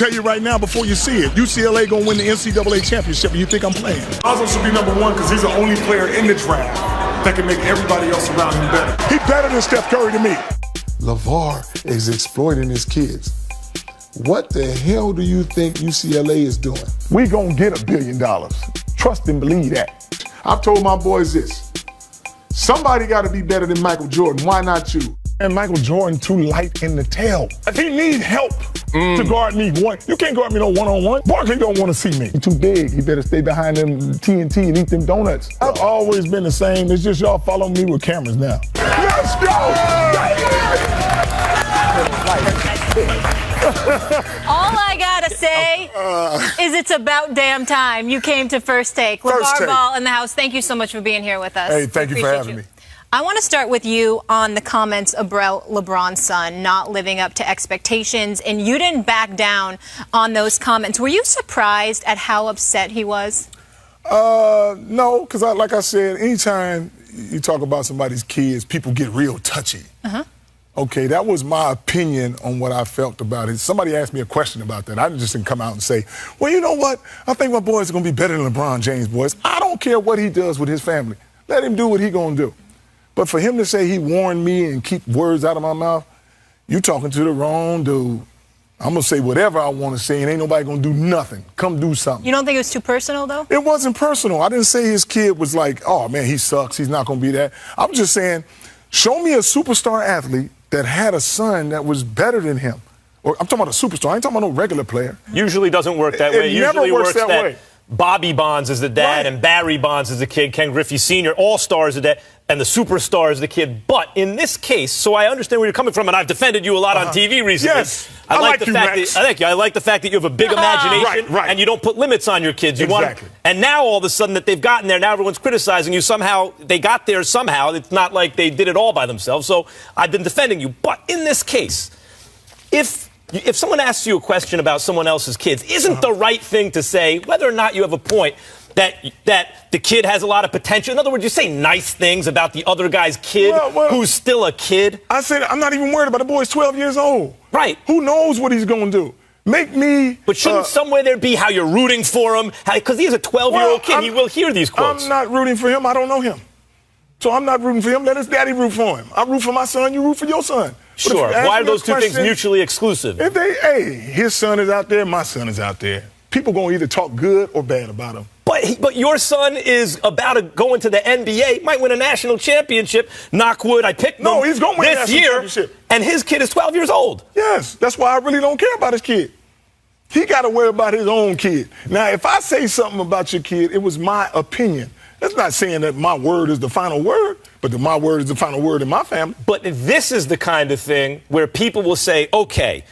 tell you right now before you see it, UCLA going to win the NCAA championship, and you think I'm playing. Lonzo should be number one because he's the only player in the draft that can make everybody else around him better. He's better than Steph Curry to me. Lavar is exploiting his kids. What the hell do you think UCLA is doing? We going to get $1 billion. Trust and believe that. I've told my boys this. Somebody got to be better than Michael Jordan. Why not you? And Michael Jordan too light in the tail. If he needs help to guard me, you can't guard me no one-on-one. Barkley don't want to see me. He's too big. He better stay behind them TNT and eat them donuts. I've always been the same. It's just y'all follow me with cameras now. Let's go! All I gotta say is it's about damn time you came to First Take. Lavar Ball in the house, thank you so much for being here with us. Hey, thank you for having me. I want to start with you on the comments about LeBron's son not living up to expectations, and you didn't back down on those comments. Were you surprised at how upset he was? No, because like I said, anytime you talk about somebody's kids, people get real touchy. Okay, that was my opinion on what I felt about it. Somebody asked me a question about that. I just didn't come out and say, well, you know what? I think my boys are going to be better than LeBron James boys. I don't care what he does with his family. Let him do what he's going to do. But for him to say he warned me and keep words out of my mouth, you talking to the wrong dude. I'm going to say whatever I want to say, and ain't nobody going to do nothing. Come do something. You don't think it was too personal, though? It wasn't personal. I didn't say his kid was like, oh, man, he sucks. He's not going to be that. I'm just saying, show me a superstar athlete that had a son that was better than him. Or I'm talking about a superstar. I ain't talking about no regular player. Usually doesn't work that way. It never works that way. Bobby Bonds is the dad, and Barry Bonds is the kid. Ken Griffey Sr., all-stars the dad, and the superstar is the kid. But in this case, so I understand where you're coming from, and I've defended you a lot on TV recently. Yes, I like you, Max. Thank you. I like the fact that you have a big imagination, right. and you don't put limits on your kids. Exactly. And now all of a sudden that they've gotten there, now everyone's criticizing you. Somehow they got there somehow. It's not like they did it all by themselves. So I've been defending you. But in this case, if someone asks you a question about someone else's kids, isn't the right thing to say, whether or not you have a point, that the kid has a lot of potential? In other words, you say nice things about the other guy's kid who's still a kid. I said I'm not even worried about the boy's 12 years old. Right. Who knows what he's going to do? Make me... But shouldn't somewhere there be how you're rooting for him? Because he is a 12-year-old kid. He will hear these quotes. I'm not rooting for him. I don't know him. So I'm not rooting for him. Let his daddy root for him. I root for my son. You root for your son. Sure. Why are those two things mutually exclusive? Hey, his son is out there, my son is out there. People going to either talk good or bad about him. But your son is about to go into the NBA, might win a national championship. Knock wood, I picked him. No, he's going to win a national championship. And his kid is 12 years old. Yes, that's why I really don't care about his kid. He got to worry about his own kid. Now, if I say something about your kid, it was my opinion. That's not saying that my word is the final word, but my word is the final word in my family. But this is the kind of thing where people will say, okay,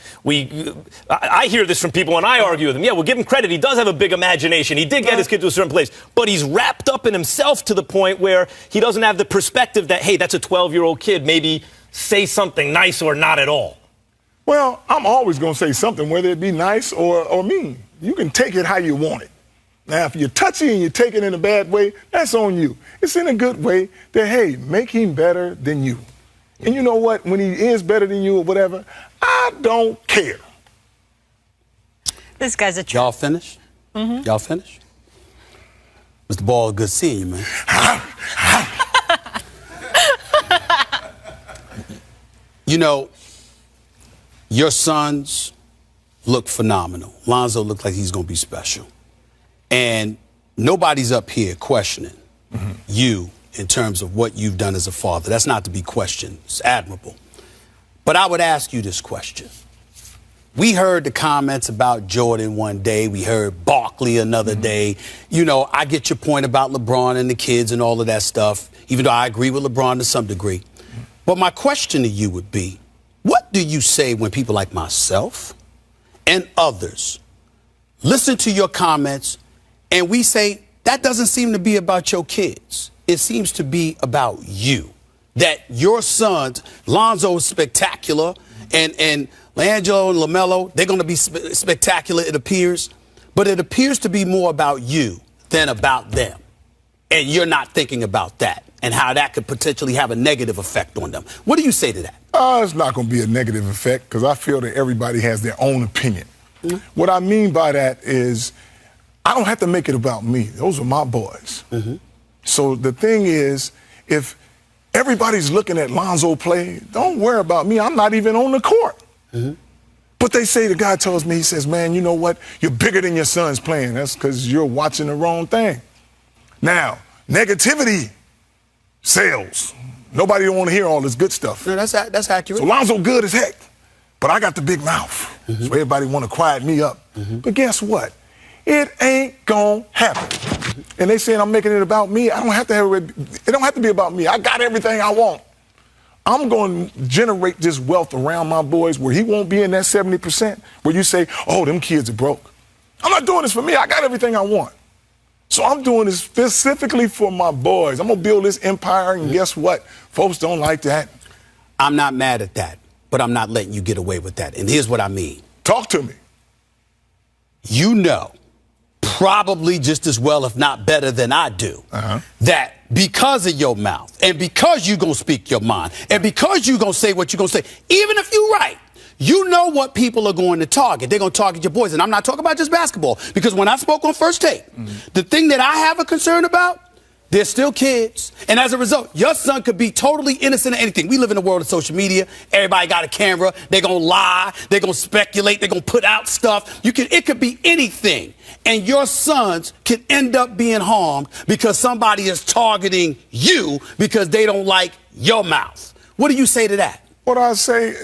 I hear this from people and I argue with them. Yeah, we'll give him credit. He does have a big imagination. He did get his kid to a certain place. But he's wrapped up in himself to the point where he doesn't have the perspective that, hey, that's a 12-year-old kid. Maybe say something nice or not at all. Well, I'm always going to say something, whether it be nice or mean. You can take it how you want it. Now, if you're touchy and you take it in a bad way, that's on you. It's in a good way that, hey, make him better than you. And you know what? When he is better than you or whatever, I don't care. This guy's a trip. Y'all finished? Y'all finished? Mr. Ball, good seeing you, man. You know, your sons look phenomenal. Lonzo looked like he's going to be special. And nobody's up here questioning you in terms of what you've done as a father. That's not to be questioned. It's admirable. But I would ask you this question. We heard the comments about Jordan one day. We heard Barkley another day. You know, I get your point about LeBron and the kids and all of that stuff, even though I agree with LeBron to some degree. But my question to you would be, what do you say when people like myself and others listen to your comments and we say, that doesn't seem to be about your kids. It seems to be about you. That your sons, Lonzo is spectacular, and LeAngelo and LaMelo, they're going to be spectacular, it appears. But it appears to be more about you than about them. And you're not thinking about that and how that could potentially have a negative effect on them. What do you say to that? It's not going to be a negative effect because I feel that everybody has their own opinion. What I mean by that is I don't have to make it about me. Those are my boys. So the thing is, if everybody's looking at Lonzo play, don't worry about me. I'm not even on the court. But they say, the guy tells me, he says, man, you know what? You're bigger than your son's playing. That's because you're watching the wrong thing. Now, negativity sells. Nobody don't want to hear all this good stuff. No, that's accurate. So Lonzo good as heck, but I got the big mouth. So everybody want to quiet me up. But guess what? It ain't gonna happen. And they saying I'm making it about me. I don't have to have it. It don't have to be about me. I got everything I want. I'm going to generate this wealth around my boys where he won't be in that 70% where you say, oh, them kids are broke. I'm not doing this for me. I got everything I want. So I'm doing this specifically for my boys. I'm going to build this empire, and guess what? Folks don't like that. I'm not mad at that, but I'm not letting you get away with that. And here's what I mean. Talk to me. You know, probably just as well, if not better than I do, that because of your mouth and because you're going to speak your mind and because you're going to say what you're going to say, even if you're right, you know what people are going to target. They're going to target your boys. And I'm not talking about just basketball, because when I spoke on First Take, the thing that I have a concern about, they're still kids. And as a result, your son could be totally innocent of anything. We live in a world of social media. Everybody got a camera. They're going to lie. They're going to speculate. They're going to put out stuff. It could be anything. And your sons could end up being harmed because somebody is targeting you because they don't like your mouth. What do you say to that? What I say,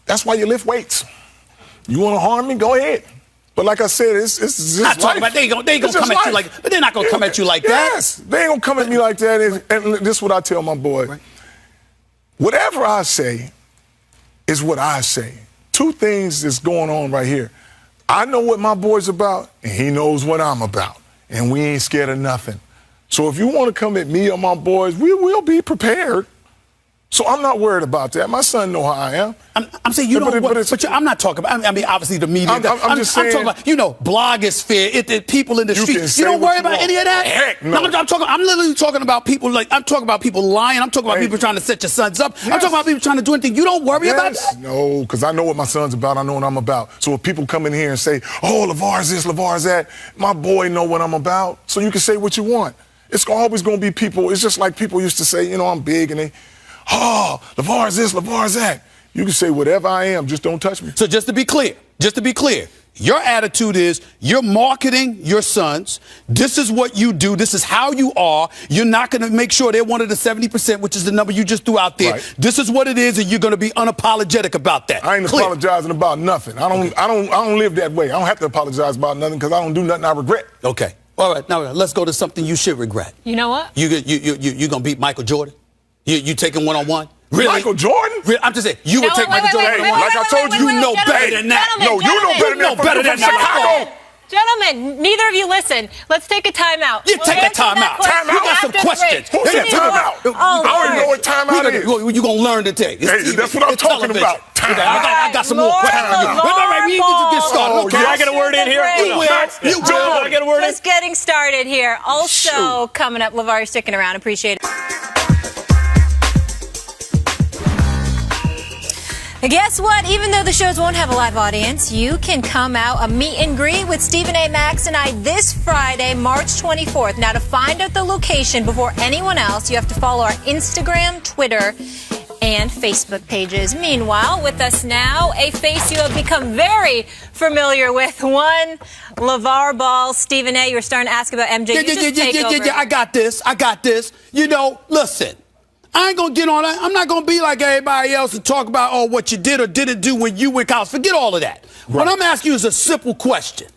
that's why you lift weights. You want to harm me? Go ahead. But like I said, it's just not talking about they ain't gonna come at you like, but they're not gonna come at you like that. Yes, they ain't gonna come at me like that. And this is what I tell my boy. Right. Whatever I say is what I say. Two things that's going on right here. I know what my boy's about, and he knows what I'm about, and we ain't scared of nothing. So if you want to come at me or my boys, we will be prepared. So I'm not worried about that. My son know how I am. I'm saying you don't. But I'm not talking about. I mean, obviously the media. I'm just saying. I'm talking about, blogosphere. People in the street. You don't worry about any of that. Heck no. I'm literally talking about people. I'm talking about people lying. I'm talking about people trying to set your sons up. Yes. I'm talking about people trying to do anything. You don't worry about that. No, because I know what my son's about. I know what I'm about. So if people come in here and say, "Oh, Lavar's this, Lavar's that," my boy know what I'm about. So you can say what you want. It's always going to be people. It's just like people used to say, I'm big, and they. Oh, Lavar's this, Lavar's that. You can say whatever I am, just don't touch me. So just to be clear, your attitude is you're marketing your sons. This is what you do. This is how you are. You're not going to make sure they're one of the 70%, which is the number you just threw out there. Right. This is what it is, and you're going to be unapologetic about that. I ain't apologizing about nothing. I don't live that way. I don't have to apologize about nothing because I don't do nothing I regret. Okay. All right. Now let's go to something you should regret. You know what? You going to beat Michael Jordan? You taking one-on-one? Really? Michael Jordan? Really? I'm just saying, you would take Michael Jordan one-on-one. Like I told you, you know better than that. No, you know better than that. Gentlemen, neither of you listen. Let's take a timeout. You take a timeout. You got some questions. Who said timeout? I already know what timeout is. You're going to learn today. Hey, that's what I'm talking about. I got some more questions for you. All right, we need to get started. Okay. Can I get a word in here? You will. I get a word in? Just getting started here. Also coming up, Lavar, sticking around. Appreciate it. Guess what? Even though the shows won't have a live audience, you can come out a meet and greet with Stephen A. Max and I this Friday, March 24th. Now, to find out the location before anyone else, you have to follow our Instagram, Twitter, and Facebook pages. Meanwhile, with us now, a face you have become very familiar with. One, LeVar Ball. Stephen A., you were starting to ask about MJ. Yeah, I got this. Listen. I ain't going to get on that. I'm not going to be like everybody else and talk about, what you did or didn't do when you were in college. Forget all of that. Right. What I'm asking you is a simple question.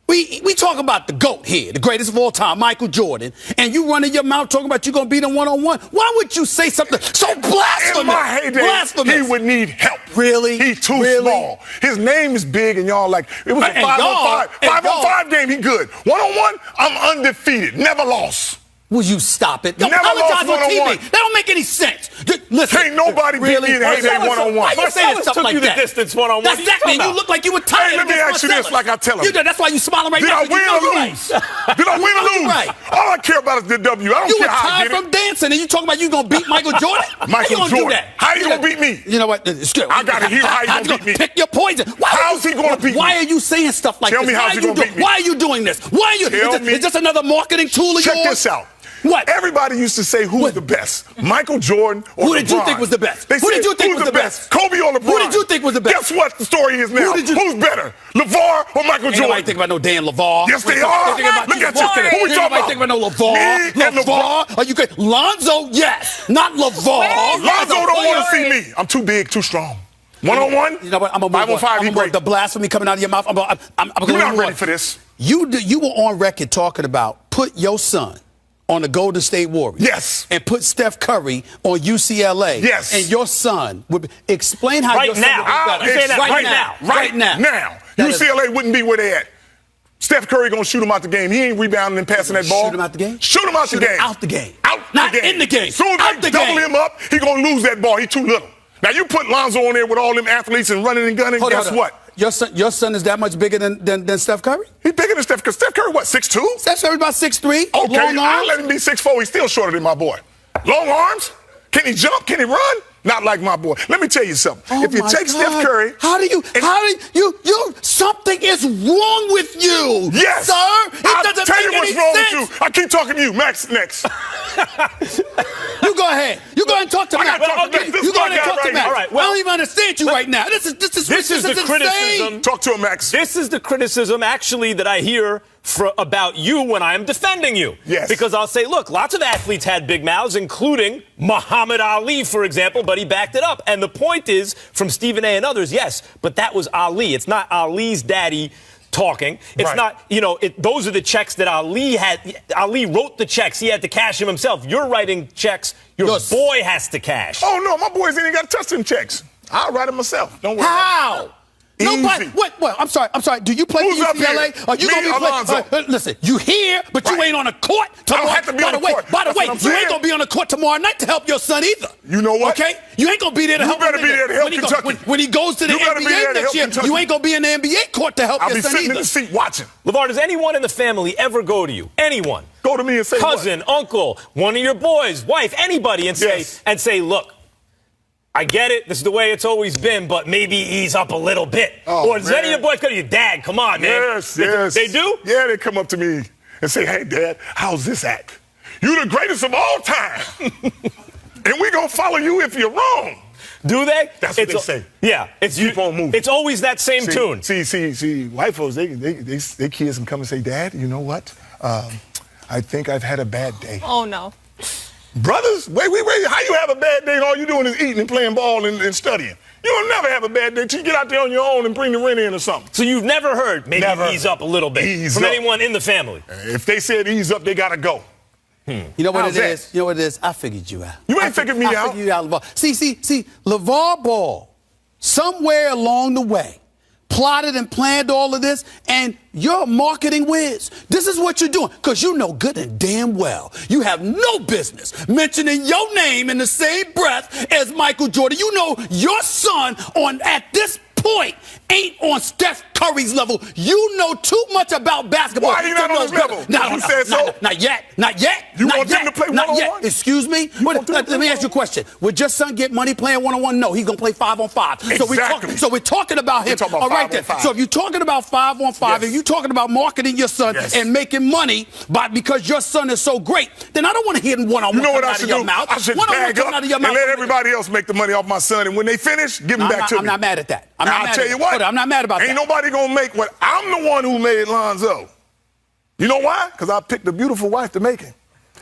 We talk about the GOAT here, the greatest of all time, Michael Jordan, and you running your mouth talking about you're going to beat him one-on-one. Why would you say something so blasphemous? In my heyday, he would need help. Really? He's too small. His name is big, and y'all like, it was a 5-on-5 game, he good. One-on-one, I'm undefeated, never lost. Will you stop it? Never lost one-on-one. That don't make any sense. listen. Can't nobody beat me in hand one-on-one. Why you saying stuff took like you the that? distance one-on-one. That's exactly. You look like you were tired. Hey, let me ask you this like I tell him. That's why you smiling right Did now. I win or lose? Did I win or lose? Right. All I care about is the W. I don't You care were how I tired get from it. dancing, and you talking about you gonna beat Michael Jordan? Michael how you gonna Jordan. do that? How you gonna beat me? You know what? I gotta hear how you gonna beat me. Pick your poison. How's he gonna beat me? Why are you saying stuff like Tell this? me how's he gonna beat me. Why are you doing this? Why are you? Is this another marketing tool of yours? Check this out. What? Everybody used to say who was the best, Michael Jordan or Who did you LeBron. think was the best? They Who said, did you think who's was the best? Kobe or LeBron? Who did you think was the best? Guess what the story is now? Who's better, LeVar or Michael Ain't Jordan? nobody think about no damn LaVar. Yes, they are. Look at you. Who we talking about? Think about no LaVar. Me and LaVar. Are you good? Lonzo, yes. Not LaVar. Lonzo don't want to see me. I'm too big, too strong. One-on-one? You know what? I'm going to move on. The blasphemy coming out of your mouth. I'm You're not ready for this. You were on record talking about put your son on the Golden State Warriors. Yes. And put Steph Curry on UCLA. Yes. And your son would explain how your son would be better. You're saying that Right now. UCLA wouldn't be where they at. Steph Curry gonna shoot him out the game. He ain't rebounding and passing that ball. Shoot him out the game? Shoot him out the game. Out the game. Not in the game. Soon as they double him up, he gonna lose that ball. He too little. Now you put Lonzo on there with all them athletes and running and gunning. Guess what? Your son is that much bigger than Steph Curry? He's bigger than Steph. Because Steph Curry, what, 6'2"? Steph Curry about 6'3". Okay, long I'll arms. let him be 6'4". He's still shorter than my boy. Long arms? Can he jump? Can he run? Not like my boy. Let me tell you something. If you take Steph Curry, something is wrong with you. Yes, sir. I'll tell you what's wrong with you. I keep talking to you, Max. Next. You go ahead. You go ahead and talk to Max. You go ahead and talk to Max. All right, I don't even understand you right now. This is the criticism. Talk to him, Max. This is the criticism, actually, that I hear about you when I am defending you. Yes. Because I'll say, look, lots of athletes had big mouths, including Muhammad Ali, for example, but he backed it up. And the point is, from Stephen A. and others, yes, but that was Ali. It's not Ali's daddy talking. It's not, those are the checks that Ali had. Ali wrote the checks. He had to cash them himself. You're writing checks your boy has to cash. Oh, no, my boys ain't even got to touch them checks. I'll write them myself. Don't worry. How? Nobody. What? I'm sorry. Do you play for UCLA? Are you gonna be playing? Listen, you here, but you ain't on the court tomorrow. I don't have to be on the court. By the way, you ain't gonna be on the court tomorrow night to help your son either. You know what? Okay? You ain't gonna be there to help him. You better be there to help Kentucky. When he goes to the NBA next year, you ain't gonna be in the NBA court to help your son either. I'll be sitting in the seat watching. LaVar, does anyone in the family ever go to you? Anyone? Go to me and say cousin, uncle, one of your boys, wife, anybody, and say, look, I get it. This is the way it's always been, but maybe ease up a little bit. Or does any of your boys go to your dad? Come on, man. Yes. They do? Yeah, they come up to me and say, hey, Dad, how's this act? You the greatest of all time. And we're going to follow you if you're wrong. Do they? That's what they say. Yeah. Keep on moving. It's always that same tune. See, white folks, they kids can come and say, Dad, you know what? I think I've had a bad day. Oh, no. Brothers, wait. How you have a bad day and all you doing is eating and playing ball and studying? You'll never have a bad day till you get out there on your own and bring the rent in or something. So you've never heard maybe ease up a little bit from anyone in the family? If they said ease up, they got to go. You know what it is? You know what it is? I figured you out. You ain't figured me out. I figured you out, LaVar. See, LaVar Ball, somewhere along the way, plotted and planned all of this, and you're a marketing whiz. This is what you're doing, because you know good and damn well you have no business mentioning your name in the same breath as Michael Jordan. You know your son at this point ain't on Steph Curry's level. You know too much about basketball. Why he not on his level? You said so? Not yet. You want them to play one-on-one? Excuse me? Let me ask you a question. Would your son get money playing one-on-one? No, he's going to play 5-on-5. Exactly. So we're talking about him. All right, then. So if you're talking about 5-on-5, if you're talking about marketing your son and making money because your son is so great, then I don't want to hear one-on-one You know what coming I out should of your do? mouth. I should bag up and let everybody else make the money off my son, and when they finish, give them back to me. I'm not mad at that. I'll tell you what. I'm not mad about that. Ain't nobody gonna make what I'm the one who made Lonzo. You know why? Because I picked a beautiful wife to make him.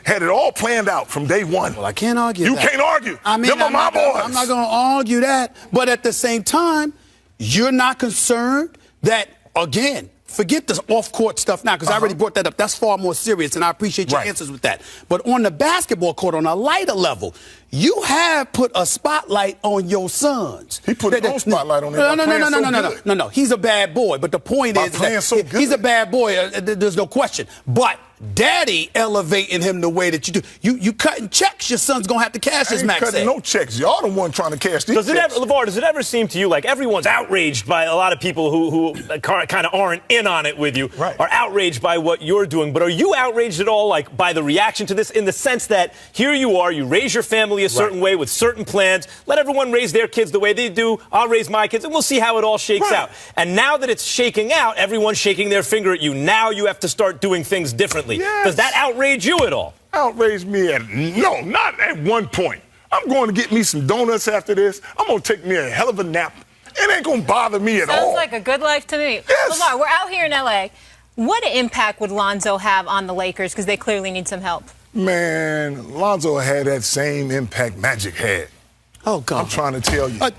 Had it all planned out from day one. Well, I can't argue that. You can't argue. I mean, them are my boys. I'm not going to argue that. But at the same time, you're not concerned that, again, forget this off-court stuff now, because I already brought that up. That's far more serious, and I appreciate your answers with that. But on the basketball court, on a lighter level, you have put a spotlight on your sons. He put his own spotlight on him. No. He's a bad boy. But the point is that he's a bad boy. There's no question. But Daddy elevating him the way that you do. You cutting checks. Your son's gonna have to cash, as Max said. No checks. Y'all the one trying to cash these checks. LeVar, does it ever seem to you like everyone's outraged by a lot of people who kind of aren't in on it with you, right, are outraged by what you're doing? But are you outraged at all, like, by the reaction to this, in the sense that here you are, you raise your family a certain way with certain plans, let everyone raise their kids the way they do, I'll raise my kids, and we'll see how it all shakes out. And now that it's shaking out, everyone's shaking their finger at you. Now you have to start doing things differently. Yes. Does that outrage you at all? Outrage me no, not at one point. I'm going to get me some donuts after this. I'm going to take me a hell of a nap. It ain't going to bother me at all. Sounds like a good life to me. Yes. LeVar, we're out here in L.A. What impact would Lonzo have on the Lakers? Because they clearly need some help. Man, Lonzo had that same impact Magic had. Oh, God. I'm trying to tell you. I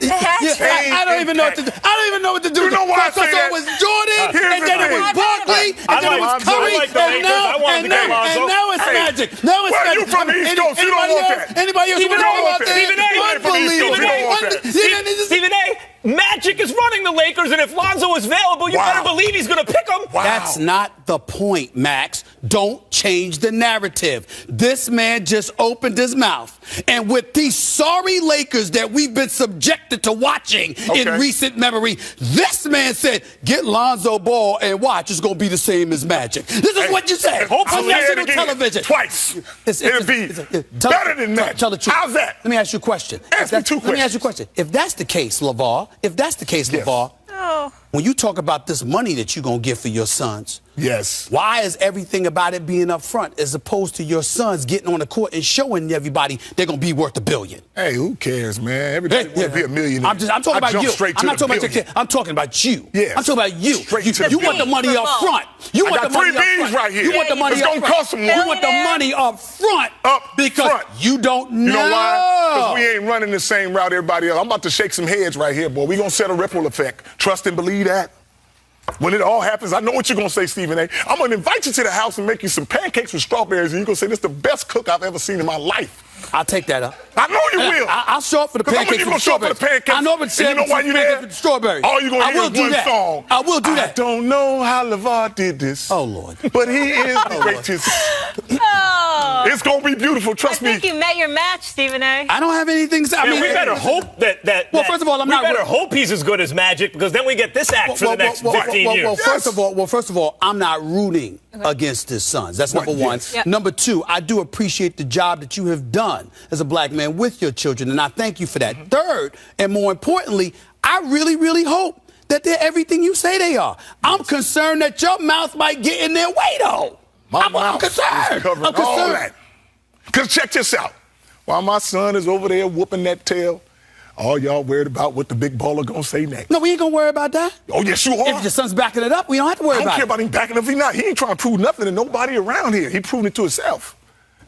don't even know what to do. I don't even know what to do. You know why I say that? It was Jordan, and then it was Barkley, and then it was Curry, and now it's Magic. Now it's Magic. You from the East Coast, you don't want that. Anybody else want to know about that? Stephen A., Magic is running the Lakers, and if Lonzo is available, you better believe he's going to pick him. Wow. That's not the point, Max. Don't change the narrative. This man just opened his mouth. And with these sorry Lakers that we've been subjected to watching in recent memory, this man said, get Lonzo Ball and watch. It's going to be the same as Magic. This is what you said on national television. Twice. It'll be better than Magic. Tell the truth. How's that? Let me ask you a question. Ask me 2 questions. Let me ask you a question. If that's the case, LeVar, when you talk about this money that you're going to get for your sons, why is everything about it being up front as opposed to your sons getting on the court and showing everybody they're going to be worth $1 billion? Hey, who cares, man? Everybody want to be a millionaire. I'm talking about you. I'm not talking about your kid. I'm talking about you. Yes. I'm talking about you. You want the money up front. You want the money up front. Right here. You want the money up front. It's going to cost them more. You want the money up front. Because you don't know. You know why? Because we ain't running the same route everybody else. I'm about to shake some heads right here, boy. We're going to set a ripple effect. Trust and believe that. When it all happens, I know what you're going to say, Stephen A. I'm going to invite you to the house and make you some pancakes with strawberries, and you're going to say, this is the best cook I've ever seen in my life. I'll take that up. I know you will. I'll show up for the pancakes with strawberries. I know, but you know why you there? With strawberries. All you're going to hear is one song. I will do that. I don't know how Lavar did this. Oh, Lord. But he is the greatest. It's going to be beautiful. Trust me. I think you met your match, Stephen A. I don't have anything to say. We better hope that. Well, first of all, we better hope he's as good as Magic, because then we get this act for the next 15 years. Well, first of all, I'm not rooting against his sons. That's number one. Yep. Number two, I do appreciate the job that you have done as a black man with your children, and I thank you for that. Third, and more importantly, I really, really hope that they're everything you say they are. I'm concerned that your mouth might get in their way, though. I'm concerned. I'm concerned. All that. Because check this out. While my son is over there whooping that tail, all y'all worried about what the big baller gonna say next. No, we ain't gonna worry about that. Oh, yes, you are. If your son's backing it up, we don't have to worry about it. I don't care about him backing it up if he's not. He ain't trying to prove nothing to nobody around here. He proving it to himself.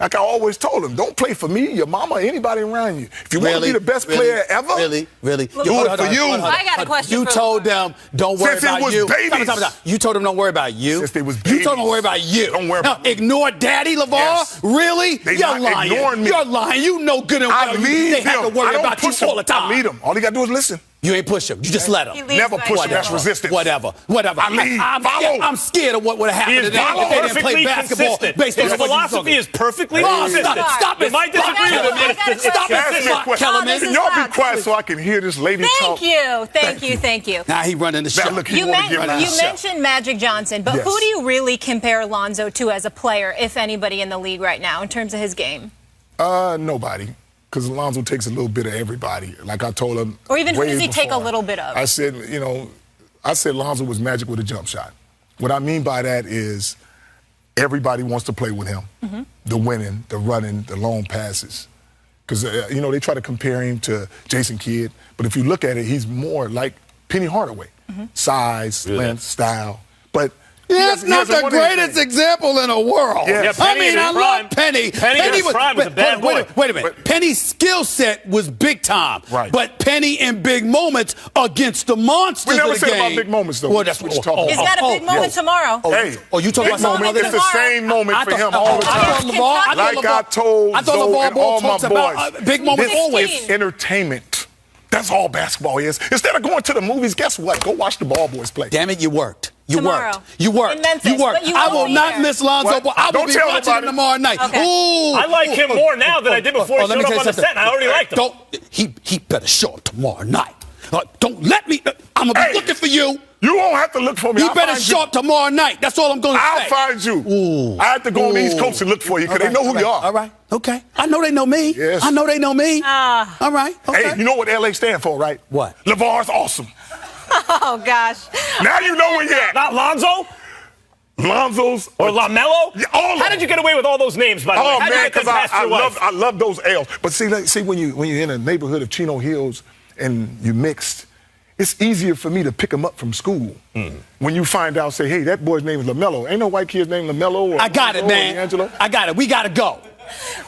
Like I always told him, don't play for me, your mama, anybody around you. If you want to be the best player ever, do it for you. I got a question. You told them, don't worry about you. Stop. You told them, don't worry about you. Since they was babies. You told them, don't worry about you. Don't worry about me. Ignore Daddy, LeVar? Yes. Really? You're lying. Ignoring me. You're lying. You know good and well they have to worry about you all the time. I lead him. All he got to do is listen. You ain't push him. You just let him. Never push him. That's resistance. Whatever. I'm scared of what would have happened today if they didn't play basketball based on his philosophy is perfectly consistent. Stop it. You might disagree with him, but stop it, Kellerman. Can y'all be quiet so I can hear this lady talk? Thank you. Now he running the show. You mentioned Magic Johnson, but who do you really compare Lonzo to as a player, if anybody in the league right now, in terms of his game? Nobody. Because Lonzo takes a little bit of everybody. Like I told him. Or even who does he take a little bit of? I said, Lonzo was Magic with a jump shot. What I mean by that is everybody wants to play with him. Mm-hmm. The winning, the running, the long passes. Because, they try to compare him to Jason Kidd. But if you look at it, he's more like Penny Hardaway. Mm-hmm. Size, length, style. But that's not the greatest example in the world. Yes. I love Penny. Penny was a bad boy. Wait a minute. Penny's skill set was big time. Right. But Penny in big moments against the monsters of the game. We never said about big moments, though. Well, that's what you're talking about. He's got a big moment tomorrow. You talking about moment? It's the same moment for him all the time. Like I told Zoe and all my boys. Big moments always. It's entertainment. That's all basketball is. Instead of going to the movies, guess what? Go watch the ball boys play. Damn it, you worked. You Tomorrow. worked. You worked. In Memphis, you worked. but you I won't will be not there. miss Lonzo What? Ball. I will Don't be tell watching him nobody. tomorrow night. Okay. Ooh, I like him more now than I did before he let me showed tell up you on the set. And I already liked him. He better show up tomorrow night. Don't let me. I'm gonna be looking for you. You won't have to look for me. You I'll better find show up tomorrow night. That's all I'm gonna say. I'll find you. Ooh. I have to go on the East Coast and look for you because they know who you are. All right. Okay. I know they know me. Yes. I know they know me. All right. Okay. Hey, you know what LA stand for, right? What? Lavar's awesome. Oh, gosh. Now you know where you're at. Not Lonzo? Lonzo's Or LaMelo? Yeah, all of How did you get away with all those names, by the way? Oh How did you man, get them because past your wife? I love those L's. But see when you're in a neighborhood of Chino Hills and you mixed, it's easier for me to pick them up from school. When you find out, say, hey, that boy's name is LaMelo. Ain't no white kid's name LaMelo. Or I got it, Lonzo or man. D'Angelo. I got it. We gotta go.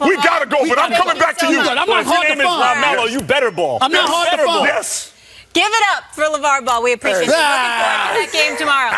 We gotta go, but I'm gotta coming go. back to you. I'm Well, not if your hard name to is find. LaMelo, you better ball. I'm not You hard to better find. ball. Yes. Give it up for LeVar Ball. We appreciate it. Looking forward to that game tomorrow.